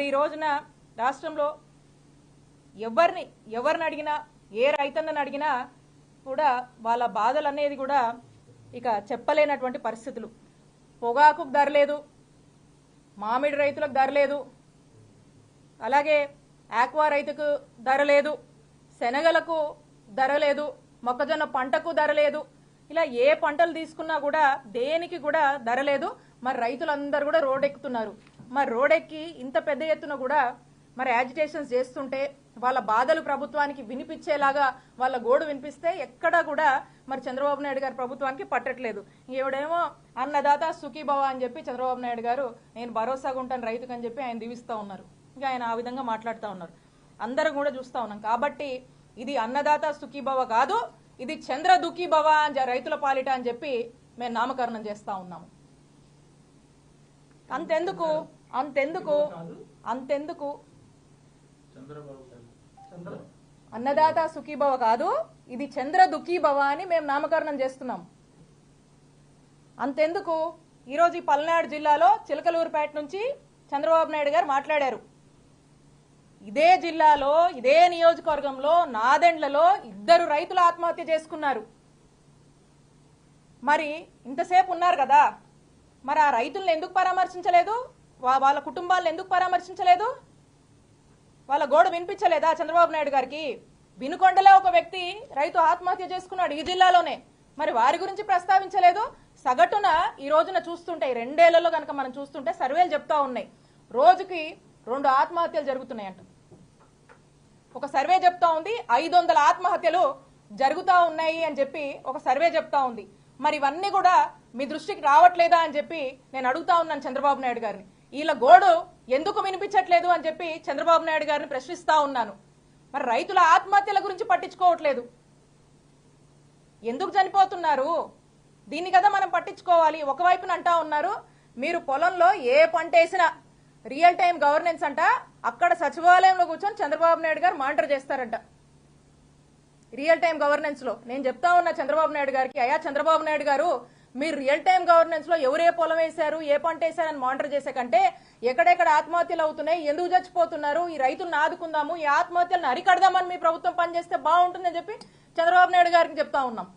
ఈ రోజున రాష్ట్రంలో ఎవరిని అడిగినా ఏ రైతన్నని అడిగినా కూడా వాళ్ళ బాధలు అనేది కూడా ఇక చెప్పలేనటువంటి పరిస్థితులు. పొగాకుకు ధర లేదు, మామిడి రైతులకు ధర లేదు, అలాగే ఆక్వా రైతుకు ధర లేదు, శనగలకు ధర లేదు, మొక్కజొన్న పంటకు ధర లేదు. ఇలా ఏ పంటలు తీసుకున్నా కూడా దేనికి కూడా ధర లేదు. మరి రైతులందరూ కూడా రోడ్డెక్కుతున్నారు. మరి రోడ్డెక్కి ఇంత పెద్ద ఎత్తున కూడా మరి యాజిటేషన్స్ చేస్తుంటే వాళ్ళ బాధలు ప్రభుత్వానికి వినిపించేలాగా వాళ్ళ గోడు వినిపిస్తే ఎక్కడా కూడా మరి చంద్రబాబు నాయుడు గారి ప్రభుత్వానికి పట్టట్లేదు. ఈవిడేమో అన్నదాత సుఖీభవ అని చెప్పి చంద్రబాబు నాయుడు గారు నేను భరోసాగా ఉంటాను రైతుకు అని చెప్పి ఆయన దీవిస్తూ ఉన్నారు. ఇంకా ఆయన ఆ విధంగా మాట్లాడుతూ ఉన్నారు. అందరం కూడా చూస్తూ ఉన్నాం. కాబట్టి ఇది అన్నదాత సుఖీభవ కాదు, ఇది చంద్ర దుఃఖీభవ అని రైతుల పాలిట అని చెప్పి మేము నామకరణం చేస్తా ఉన్నాము. అంతెందుకు అంతెందుకు అంతెందుకు అన్నదాత సుఖీభవ కాదు, ఇది చంద్ర దుఃఖీభవ అని మేము నామకరణం చేస్తున్నాం. అంతెందుకు ఈరోజు ఈ పల్నాడు జిల్లాలో చిలకలూరుపేట నుంచి చంద్రబాబు నాయుడు గారు మాట్లాడారు. ఇదే జిల్లాలో ఇదే నియోజకవర్గంలో నాదెండ్లలో 2 రైతులు ఆత్మహత్య చేసుకున్నారు. మరి ఇంతసేపు ఉన్నారు కదా, మరి ఆ రైతులను ఎందుకు పరామర్శించలేదు? వాళ్ళ కుటుంబాలను ఎందుకు పరామర్శించలేదు? వాళ్ళ గోడు వినిపించలేదా చంద్రబాబు నాయుడు గారికి? వినుకొండలో ఒక వ్యక్తి రైతు ఆత్మహత్య చేసుకున్నాడు ఈ జిల్లాలోనే, మరి వారి గురించి ప్రస్తావించలేదు. సగటున ఈ రోజున చూస్తుంటే 2 ఏళ్లలో కనుక మనం చూస్తుంటే సర్వేలు చెప్తా ఉన్నాయి రోజుకి 2 ఆత్మహత్యలు జరుగుతున్నాయంట. ఒక సర్వే చెప్తా ఉంది 500 ఆత్మహత్యలు జరుగుతూ ఉన్నాయి అని చెప్పి ఒక సర్వే చెప్తా ఉంది. మరి ఇవన్నీ కూడా మీ దృష్టికి రావట్లేదా అని చెప్పి నేను అడుగుతా ఉన్నాను చంద్రబాబు నాయుడు గారిని. వీళ్ళ గోడు ఎందుకు వినిపించట్లేదు అని చెప్పి చంద్రబాబు నాయుడు గారిని ప్రశ్నిస్తా ఉన్నాను. మరి రైతుల ఆత్మహత్యల గురించి పట్టించుకోవట్లేదు. ఎందుకు చనిపోతున్నారు? దీన్ని కదా మనం పట్టించుకోవాలి. ఒకవైపున అంటా ఉన్నారు మీరు పొలంలో ఏ పంట వేసినా రియల్ టైం గవర్నెన్స్ అంట, అక్కడ సచివాలయంలో కూర్చొని చంద్రబాబు నాయుడు గారు మానిటర్ చేస్తారంట. రియల్ టైం గవర్నెన్స్ లో నేను చెప్తా ఉన్నా చంద్రబాబు నాయుడు గారికి, అయ్యా చంద్రబాబు నాయుడు గారు మీరు రియల్ టైం గవర్నెన్స్ లో ఎవరే పొలం వేశారు ఏ పంట వేశారని మానిటర్ చేసే కంటే ఎక్కడెక్కడ ఆత్మహత్యలు అవుతున్నాయి, ఎందుకు చచ్చిపోతున్నారు, ఈ రైతులను ఆదుకుందాము, ఈ ఆత్మహత్యలను అరికడదామని మీ ప్రభుత్వం పనిచేస్తే బాగుంటుందని చెప్పి చంద్రబాబు నాయుడు గారికి చెప్తా ఉన్నాం.